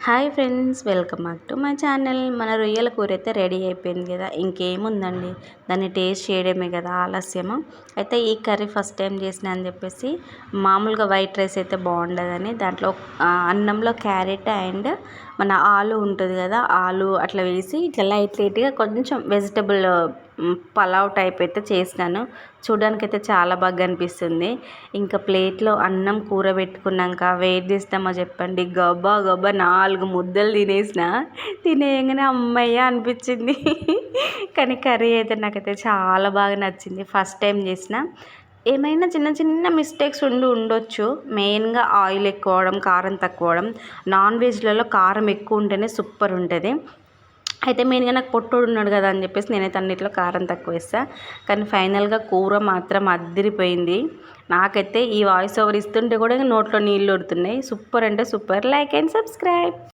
Hi friends, welcome back to my channel. మన రొయ్యల కూర అయితే రెడీ అయిపోయింది కదా. ఇంకేముందండి, దాన్ని టేస్ట్ చేయడమే కదా ఆలస్యము. అయితే ఈ కర్రీ ఫస్ట్ టైం చేసిన అని చెప్పేసి మామూలుగా వైట్ రైస్ అయితే బాగుండదని దాంట్లో అన్నంలో క్యారెట్ అండ్ మన ఆలు ఉంటుంది కదా, ఆలు అట్లా వేసి ఇట్లా లైట్గా కొంచెం వెజిటబుల్ పలావ్ టైప్ అయితే చేసినాను. చూడడానికి అయితే చాలా బాగా అనిపిస్తుంది. ఇంకా ప్లేట్లో అన్నం కూర పెట్టుకున్నాక వెయిట్ చేస్తామో చెప్పండి, గబ్బా గబ్బా 4 ముద్దలు తినేసిన. తినేయంగానే అమ్మయ్య అనిపించింది. కానీ కర్రీ అయితే నాకైతే చాలా బాగా నచ్చింది. ఫస్ట్ టైం చేసిన. ఏమైనా చిన్న చిన్న మిస్టేక్స్ ఉండొచ్చు. మెయిన్గా ఆయిల్ ఎక్కువ అవడం, కారం తక్కువ అవడం. నాన్ వెజ్లలో కారం ఎక్కువ ఉంటేనే సూపర్ ఉంటుంది. అయితే మెయిన్గా నాకు పొట్టోడు ఉన్నాడు కదా అని చెప్పేసి నేనైతే అన్నిట్లో కారం తక్కువ వేస్తాను. కానీ ఫైనల్గా కూర మాత్రం అదిరిపోయింది. నాకైతే ఈ వాయిస్ ఓవర్ ఇస్తుంటే కూడా నోట్లో నీళ్ళు ఊరుతున్నాయి. సూపర్ అంటే సూపర్. Like and subscribe.